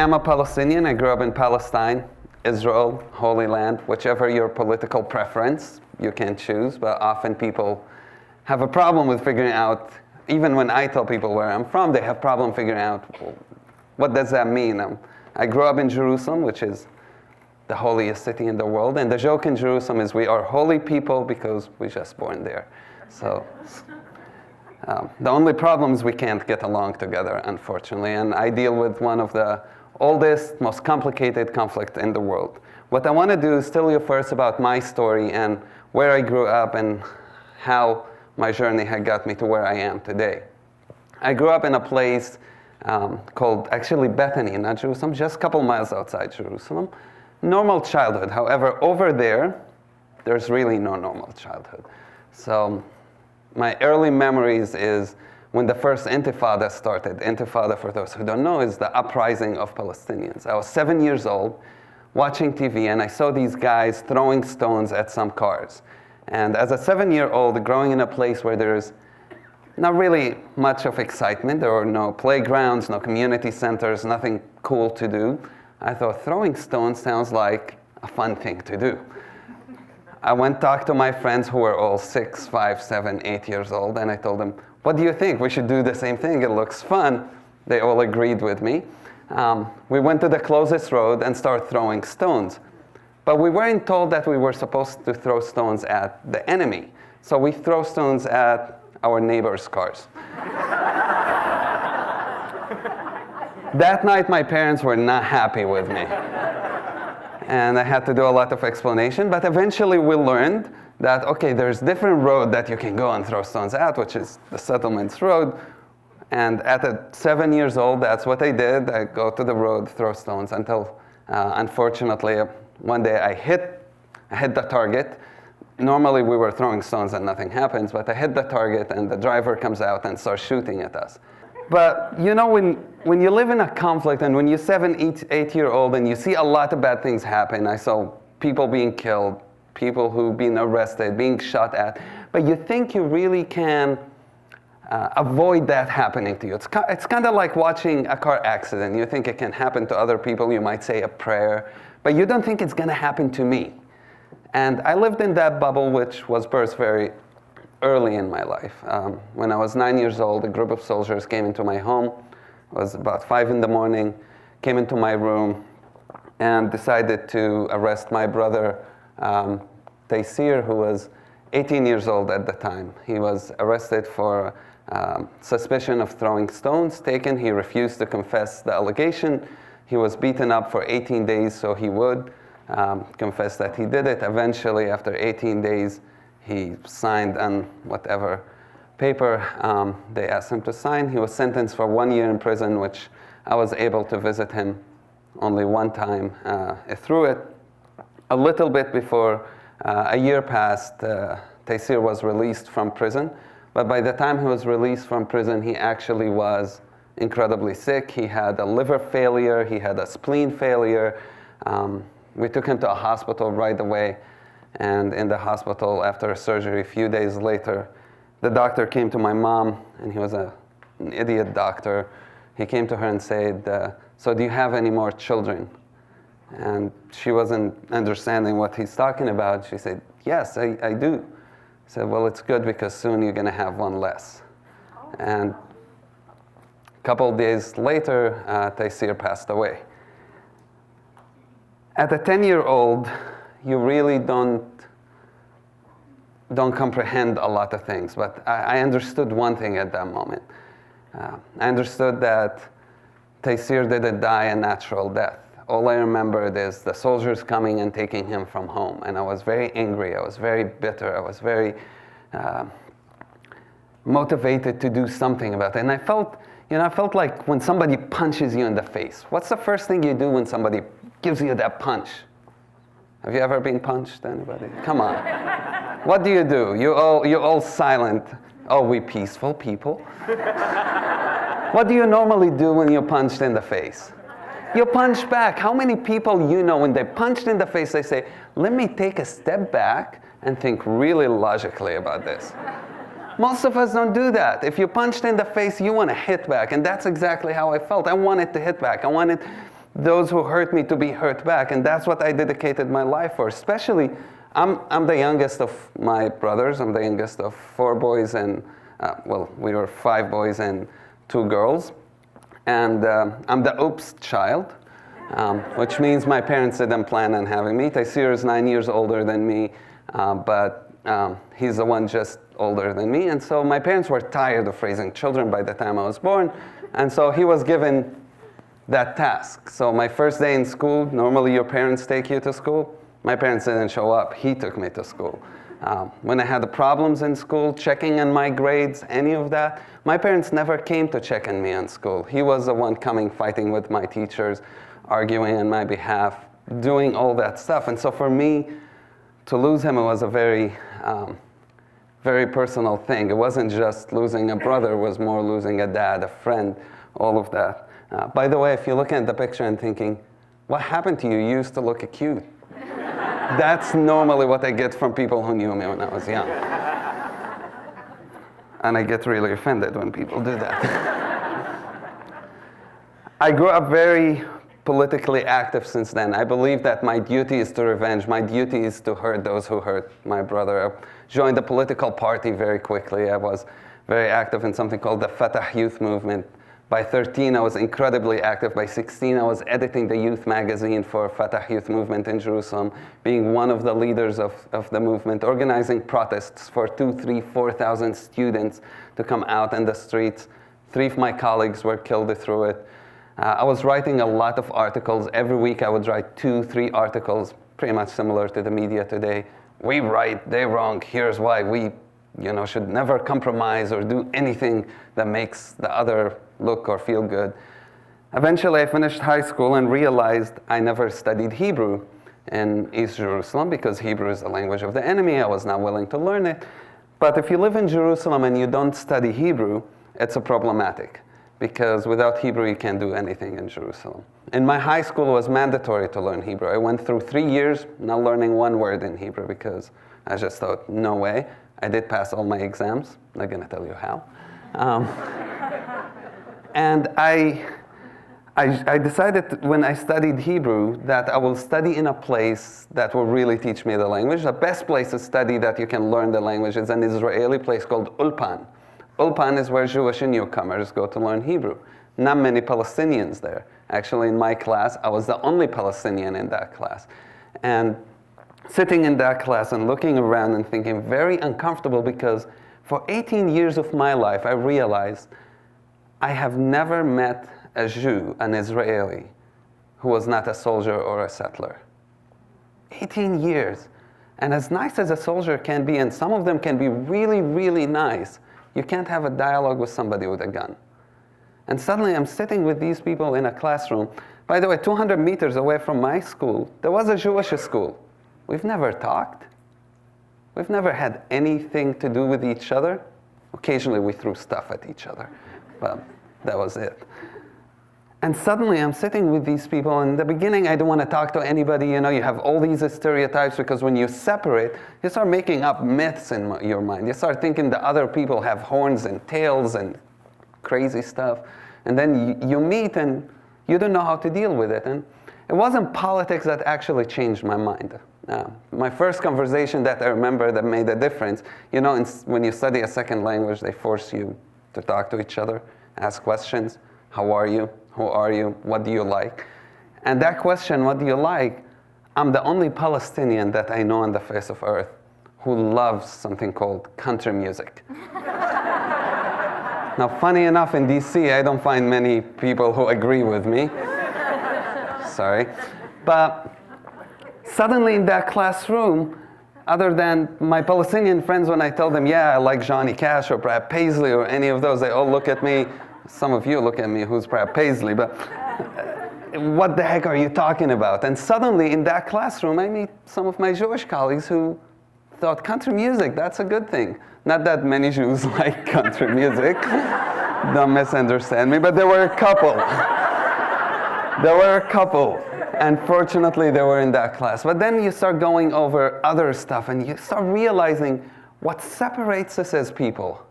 am a Palestinian. I grew up in Palestine, Israel, Holy Land, whichever your political preference, you can choose, but often people have a problem with figuring out, even when I tell people where I'm from, they have problem figuring out, well, what does that mean? I grew up in Jerusalem, which is the holiest city in the world, and the joke in Jerusalem is we are holy people because we just born there. So the only problem is we can't get along together, unfortunately, and I deal with one of the oldest, most complicated conflict in the world. What I want to do is tell you first about my story and where I grew up and how my journey had got me to where I am today. I grew up in a place called actually Bethany, not Jerusalem, just a couple miles outside Jerusalem. Normal childhood. However, over there's really no normal childhood. So my early memories is when the first Intifada started. Intifada, for those who don't know, is the uprising of Palestinians. I was 7 years old watching TV, and I saw these guys throwing stones at some cars. And as a 7-year-old, growing in a place where there's not really much of excitement, there were no playgrounds, no community centers, nothing cool to do, I thought throwing stones sounds like a fun thing to do. I went talk to my friends who were all 6, 5, 7, 8 years old, and I told them, what do you think? We should do the same thing. It looks fun. They all agreed with me. We went to the closest road and started throwing stones. But we weren't told that we were supposed to throw stones at the enemy. So we throw stones at our neighbors' cars. That night, my parents were not happy with me. And I had to do a lot of explanation, but eventually we learned that, okay, there's different road that you can go and throw stones at, which is the settlements road. And at 7 years old, that's what I did. I go to the road, throw stones until, unfortunately, one day I hit the target. Normally we were throwing stones and nothing happens, but I hit the target and the driver comes out and starts shooting at us. But you know, when you live in a conflict and when you're 7, 8-year-old and you see a lot of bad things happen, I saw people being killed, people who've been arrested, being shot at, but you think you really can avoid that happening to you. It's kind of like watching a car accident. You think it can happen to other people, you might say a prayer, but you don't think it's going to happen to me. And I lived in that bubble, which was burst very early in my life. When I was 9 years old, a group of soldiers came into my home. It was about 5 in the morning, came into my room and decided to arrest my brother, Taysir, who was 18 years old at the time. He was arrested for suspicion of throwing stones, taken. He refused to confess the allegation. He was beaten up for 18 days, so he would confess that he did it. Eventually, after 18 days, he signed on whatever paper they asked him to sign. He was sentenced for 1 year in prison, which I was able to visit him only one time through it. A little bit before a year passed, Taysir was released from prison. But by the time he was released from prison, he actually was incredibly sick. He had a liver failure. He had a spleen failure. We took him to a hospital right away. And in the hospital, after a surgery, a few days later, the doctor came to my mom, and he was an idiot doctor. He came to her and said, so do you have any more children? And she wasn't understanding what he's talking about. She said, yes, I do. I said, well, it's good because soon you're going to have one less. And a couple of days later, Taysir passed away. At a 10-year-old, you really don't comprehend a lot of things, but I understood one thing at that moment. I understood that Taysir didn't die a natural death. All I remembered is the soldiers coming and taking him from home, and I was very angry, I was very bitter, I was very motivated to do something about it. And I felt like when somebody punches you in the face, what's the first thing you do when somebody gives you that punch? Have you ever been punched, anybody? Come on. What do? You're all silent. Oh, we peaceful people. What do you normally do when you're punched in the face? You punch back. How many people you know when they're punched in the face, they say, let me take a step back and think really logically about this. Most of us don't do that. If you're punched in the face, you want to hit back, and that's exactly how I felt. I wanted to hit back. I wanted those who hurt me to be hurt back. And that's what I dedicated my life for. Especially, I'm the youngest of my brothers. I'm the youngest of 4 boys and, we were 5 boys and 2 girls. And I'm the oops child, which means my parents didn't plan on having me. Taysir is 9 years older than me, but he's the one just older than me. And so my parents were tired of raising children by the time I was born. And so he was given that task. So my first day in school, normally your parents take you to school. My parents didn't show up. He took me to school. When I had the problems in school, checking on my grades, any of that, my parents never came to check on me on school. He was the one coming, fighting with my teachers, arguing on my behalf, doing all that stuff. And so for me, to lose him, it was a very, very personal thing. It wasn't just losing a brother, it was more losing a dad, a friend, all of that. By the way, if you're looking at the picture and thinking, what happened to you? You used to look cute. That's normally what I get from people who knew me when I was young. And I get really offended when people do that. I grew up very politically active since then. I believe that my duty is to revenge. My duty is to hurt those who hurt my brother. I joined the political party very quickly. I was very active in something called the Fatah Youth Movement. By 13, I was incredibly active. By 16, I was editing the youth magazine for Fatah Youth Movement in Jerusalem, being one of the leaders of the movement, organizing protests for 2,000, 3,000, 4,000 students to come out in the streets. 3 of my colleagues were killed through it. I was writing a lot of articles. Every week I would write 2, 3 articles, pretty much similar to the media today. We right, they wrong, here's why we should never compromise or do anything that makes the other look or feel good. Eventually, I finished high school and realized I never studied Hebrew in East Jerusalem because Hebrew is the language of the enemy. I was not willing to learn it. But if you live in Jerusalem and you don't study Hebrew, it's problematic because without Hebrew, you can't do anything in Jerusalem. In my high school, it was mandatory to learn Hebrew. I went through 3 years not learning one word in Hebrew because I just thought, no way. I did pass all my exams. I'm not going to tell you how. And I decided when I studied Hebrew that I will study in a place that will really teach me the language. The best place to study that you can learn the language is an Israeli place called Ulpan. Ulpan is where Jewish newcomers go to learn Hebrew. Not many Palestinians there. Actually, in my class, I was the only Palestinian in that class. And sitting in that class and looking around and thinking very uncomfortable because for 18 years of my life, I realized I have never met a Jew, an Israeli, who was not a soldier or a settler. 18 years. And as nice as a soldier can be, and some of them can be really, really nice, you can't have a dialogue with somebody with a gun. And suddenly I'm sitting with these people in a classroom. By the way, 200 meters away from my school, there was a Jewish school. We've never talked. We've never had anything to do with each other. Occasionally we threw stuff at each other, but that was it. And suddenly I'm sitting with these people, and in the beginning I don't want to talk to anybody. You have all these stereotypes because when you separate, you start making up myths in your mind. You start thinking that other people have horns and tails and crazy stuff. And then you meet and you don't know how to deal with it. And it wasn't politics that actually changed my mind. My first conversation that I remember that made a difference, when you study a second language, they force you to talk to each other, ask questions. How are you? Who are you? What do you like? And that question, what do you like? I'm the only Palestinian that I know on the face of earth who loves something called country music. Now, funny enough, in DC, I don't find many people who agree with me. Sorry. But suddenly in that classroom, other than my Palestinian friends, when I tell them, yeah, I like Johnny Cash or Brad Paisley or any of those, they all look at me. Some of you look at me, who's Brad Paisley, but what the heck are you talking about? And suddenly in that classroom, I meet some of my Jewish colleagues who thought country music, that's a good thing. Not that many Jews like country music. Don't misunderstand me, but there were a couple. There were a couple. And fortunately, they were in that class. But then you start going over other stuff, and you start realizing what separates us as people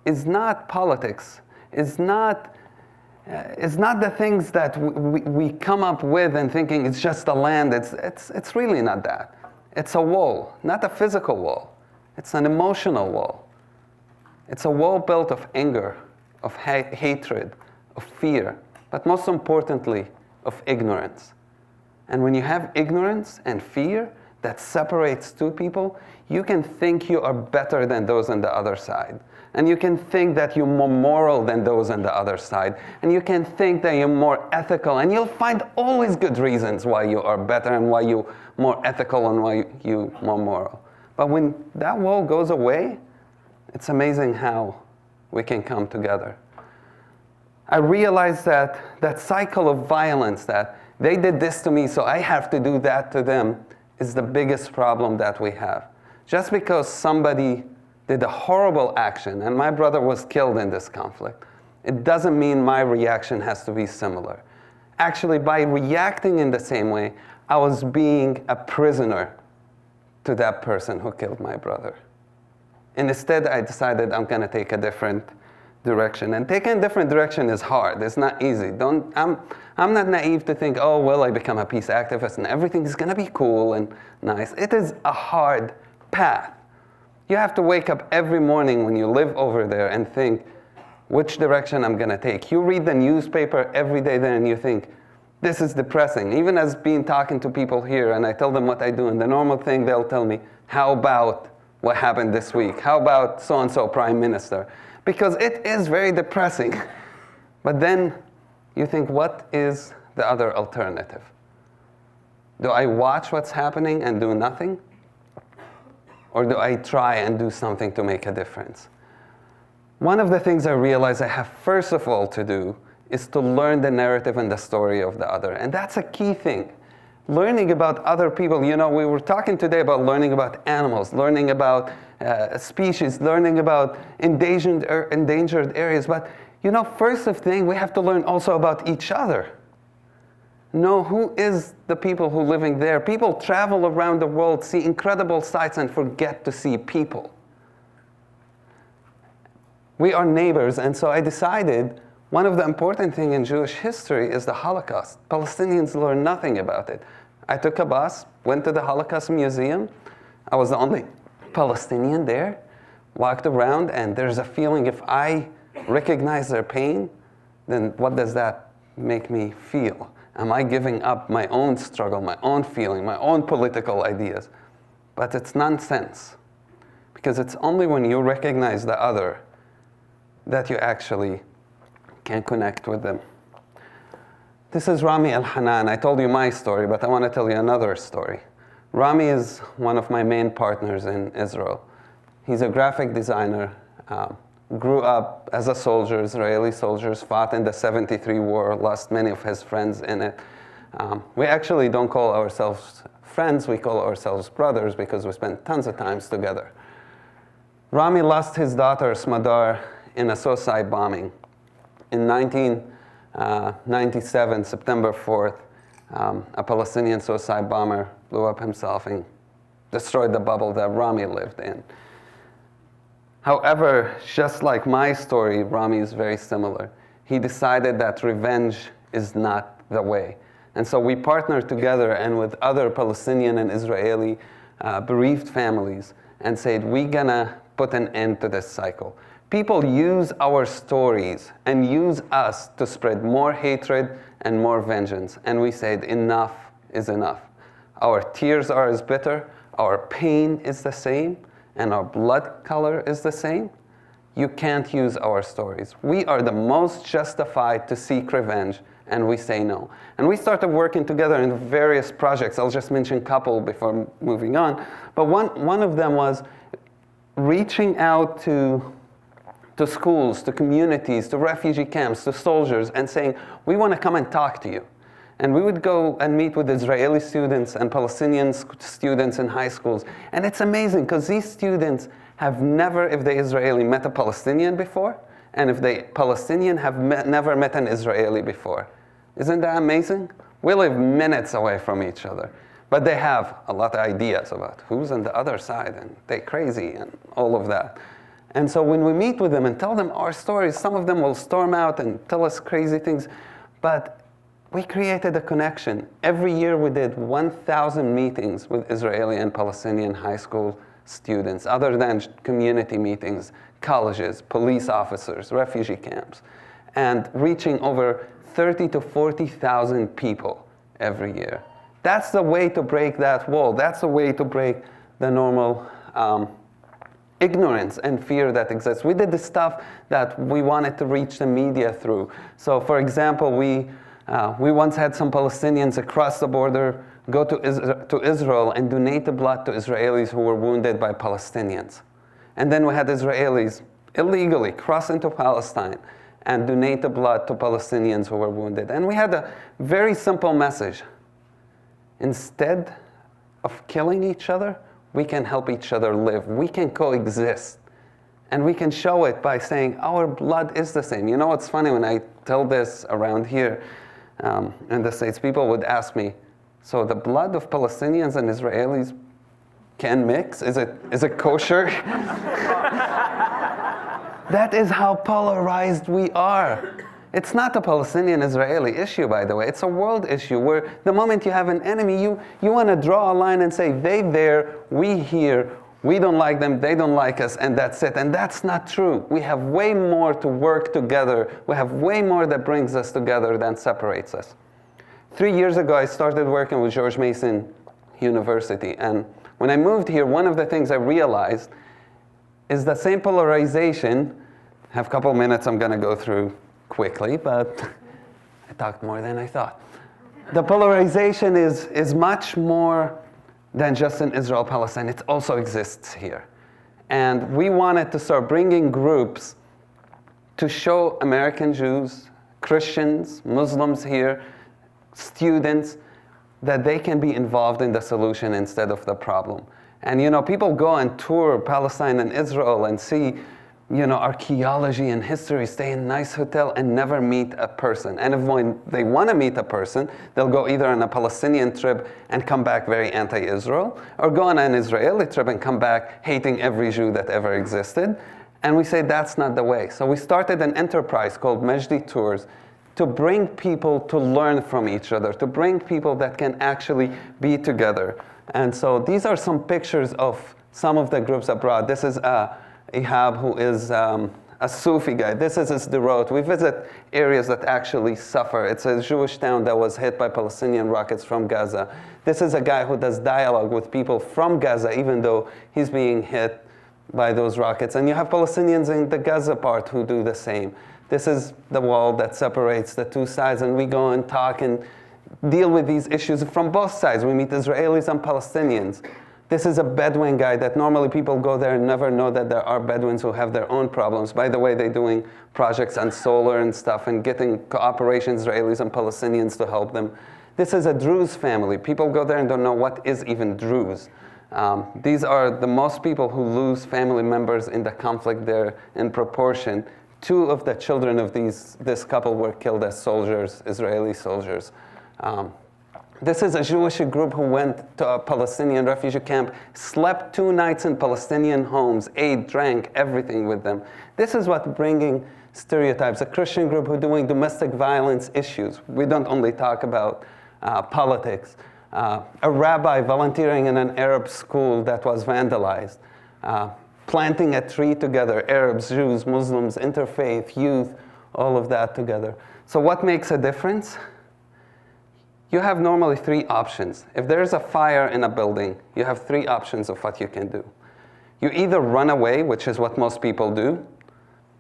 is not politics. It's not is not the things that we come up with and thinking it's just the land. It's really not that. It's a wall, not a physical wall. It's an emotional wall. It's a wall built of anger, of hatred, of fear, but most importantly, of ignorance. And when you have ignorance and fear that separates two people, you can think you are better than those on the other side. And you can think that you're more moral than those on the other side. And you can think that you're more ethical. And you'll find always good reasons why you are better and why you're more ethical and why you're more moral. But when that wall goes away, it's amazing how we can come together. I realized that cycle of violence, that they did this to me, so I have to do that to them, is the biggest problem that we have. Just because somebody did a horrible action, and my brother was killed in this conflict, it doesn't mean my reaction has to be similar. Actually, by reacting in the same way, I was being a prisoner to that person who killed my brother. And instead, I decided I'm going to take a different direction. And taking a different direction is hard. It's not easy. I'm not naive to think, oh, well, I become a peace activist and everything is going to be cool and nice. It is a hard path. You have to wake up every morning when you live over there and think, which direction I'm going to take. You read the newspaper every day there and you think, this is depressing. Even as being talking to people here and I tell them what I do, and the normal thing they'll tell me, how about what happened this week? How about so-and-so prime minister? Because it is very depressing. But then you think, what is the other alternative? Do I watch what's happening and do nothing? Or do I try and do something to make a difference? One of the things I realize I have first of all to do is to learn the narrative and the story of the other. And that's a key thing. Learning about other people. You know, we were talking today about learning about animals, learning about species, learning about endangered areas. But, you know, first of thing, we have to learn also about each other. Know who is the people who are living there. People travel around the world, see incredible sights, and forget to see people. We are neighbors, and so I decided one of the important things in Jewish history is the Holocaust. Palestinians learn nothing about it. I took a bus, went to the Holocaust Museum. I was the only Palestinian there, walked around, and there's a feeling if I recognize their pain, then what does that make me feel? Am I giving up my own struggle, my own feeling, my own political ideas? But it's nonsense. Because it's only when you recognize the other that you actually can connect with them. This is Rami Al-Hanan. I told you my story, but I want to tell you another story. Rami is one of my main partners in Israel. He's a graphic designer, grew up as a soldier, Israeli soldiers, fought in the 73 war, lost many of his friends in it. We actually don't call ourselves friends, we call ourselves brothers because we spent tons of times together. Rami lost his daughter, Smadar, in a suicide bombing. In 1997, September 4th, a Palestinian suicide bomber blew up himself and destroyed the bubble that Rami lived in. However, just like my story, Rami is very similar. He decided that revenge is not the way. And so we partnered together and with other Palestinian and Israeli bereaved families and said, we're gonna put an end to this cycle. People use our stories and use us to spread more hatred and more vengeance. And we said, enough is enough. Our tears are as bitter, our pain is the same, and our blood color is the same. You can't use our stories. We are the most justified to seek revenge, and we say no. And we started working together in various projects. I'll just mention a couple before moving on. But one of them was reaching out to schools, to communities, to refugee camps, to soldiers, and saying, we want to come and talk to you. And we would go and meet with Israeli students and Palestinian students in high schools. And it's amazing, because these students have never, if they're Israeli, met a Palestinian before, and if they Palestinian, have never met an Israeli before. Isn't that amazing? We live minutes away from each other. But they have a lot of ideas about who's on the other side, and they're crazy, and all of that. And so when we meet with them and tell them our stories, some of them will storm out and tell us crazy things. But we created a connection. Every year we did 1,000 meetings with Israeli and Palestinian high school students, other than community meetings, colleges, police officers, refugee camps, and reaching over 30 to 40,000 people every year. That's the way to break that wall. That's the way to break the normal ignorance and fear that exists. We did the stuff that we wanted to reach the media through. So for example, we once had some Palestinians across the border go to Israel and donate the blood to Israelis who were wounded by Palestinians. And then we had Israelis illegally cross into Palestine and donate the blood to Palestinians who were wounded. And we had a very simple message. Instead of killing each other, we can help each other live. We can coexist. And we can show it by saying our blood is the same. You know what's funny? When I tell this around here in the States, people would ask me, so the blood of Palestinians and Israelis can mix? Is it kosher? That is how polarized we are. It's not a Palestinian-Israeli issue, by the way. It's a world issue where the moment you have an enemy, you want to draw a line and say, they there, we here, we don't like them, they don't like us, and that's it. And that's not true. We have way more to work together. We have way more that brings us together than separates us. 3 years ago, I started working with George Mason University. And when I moved here, one of the things I realized is the same polarization. I have a couple minutes I'm going to go through quickly, but I talked more than I thought. The polarization is much more than just in Israel-Palestine. It also exists here. And we wanted to start bringing groups to show American Jews, Christians, Muslims here, students, that they can be involved in the solution instead of the problem. And you know, people go and tour Palestine and Israel and see, you know, archaeology and history, stay in a nice hotel and never meet a person. And if when they want to meet a person, they'll go either on a Palestinian trip and come back very anti-Israel, or go on an Israeli trip and come back hating every Jew that ever existed. And we say that's not the way. So we started an enterprise called Detours to bring people to learn from each other, to bring people that can actually be together. And so these are some pictures of some of the groups abroad. This is Ihab, who is a Sufi guy. This is his Derot. We visit areas that actually suffer. It's a Jewish town that was hit by Palestinian rockets from Gaza. This is a guy who does dialogue with people from Gaza, even though he's being hit by those rockets. And you have Palestinians in the Gaza part who do the same. This is the wall that separates the two sides, and we go and talk and deal with these issues from both sides. We meet Israelis and Palestinians. This is a Bedouin guy that normally people go there and never know that there are Bedouins who have their own problems. By the way, they're doing projects on solar and stuff and getting cooperation Israelis and Palestinians to help them. This is a Druze family. People go there and don't know what is even Druze. These are the most people who lose family members in the conflict there in proportion. 2 of the children of this couple were killed as soldiers, Israeli soldiers. This is a Jewish group who went to a Palestinian refugee camp, slept 2 nights in Palestinian homes, ate, drank, everything with them. This is what bringing stereotypes. A Christian group who doing domestic violence issues. We don't only talk about politics. A rabbi volunteering in an Arab school that was vandalized. Planting a tree together, Arabs, Jews, Muslims, interfaith, youth, all of that together. So what makes a difference? You have normally 3 options. If there's a fire in a building, you have 3 options of what you can do. You either run away, which is what most people do,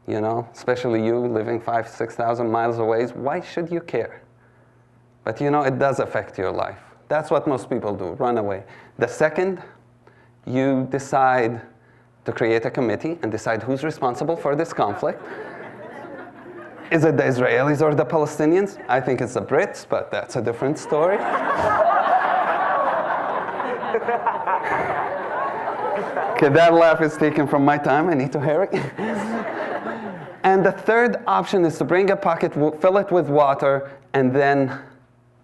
you know, especially you living 5,000 to 6,000 miles away. Why should you care? But you know, it does affect your life. That's what most people do, run away. The second, you decide to create a committee and decide who's responsible for this conflict. Is it the Israelis or the Palestinians? I think it's the Brits, but that's a different story. Okay, that laugh is taken from my time. I need to hear it. And the third option is to bring a bucket, fill it with water, and then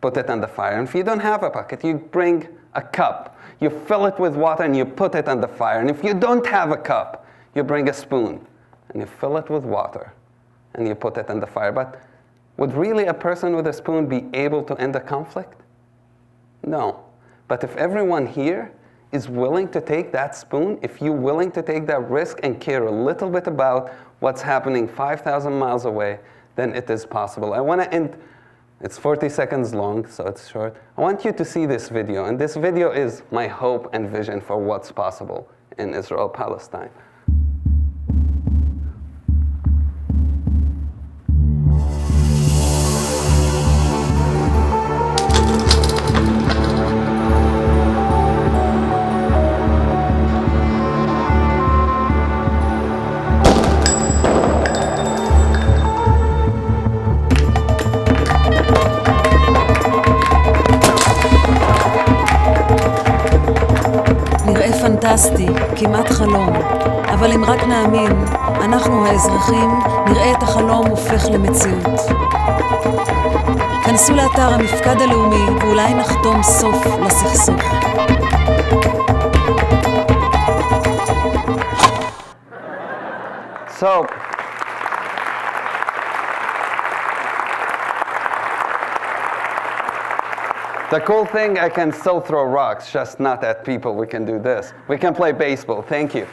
put it on the fire. And if you don't have a bucket, you bring a cup. You fill it with water and you put it on the fire. And if you don't have a cup, You bring a spoon, and you fill it with water, and you put it in the fire. But would really a person with a spoon be able to end a conflict? No. But if everyone here is willing to take that spoon, if you're willing to take that risk and care a little bit about what's happening 5,000 miles away, then it is possible. I want to end, it's 40 seconds long, so it's short. I want you to see this video, and this video is my hope and vision for what's possible in Israel-Palestine. פנטסטי, כמעט חלום, אבל אם רק נאמין, אנחנו האזרחים נראה את החלום הופך למציאות. כנסו לאתר המפקד הלאומי ואולי נחתום סוף לסכסוך. So, the cool thing, I can still throw rocks, just not at people. We can do this. We can play baseball. Thank you.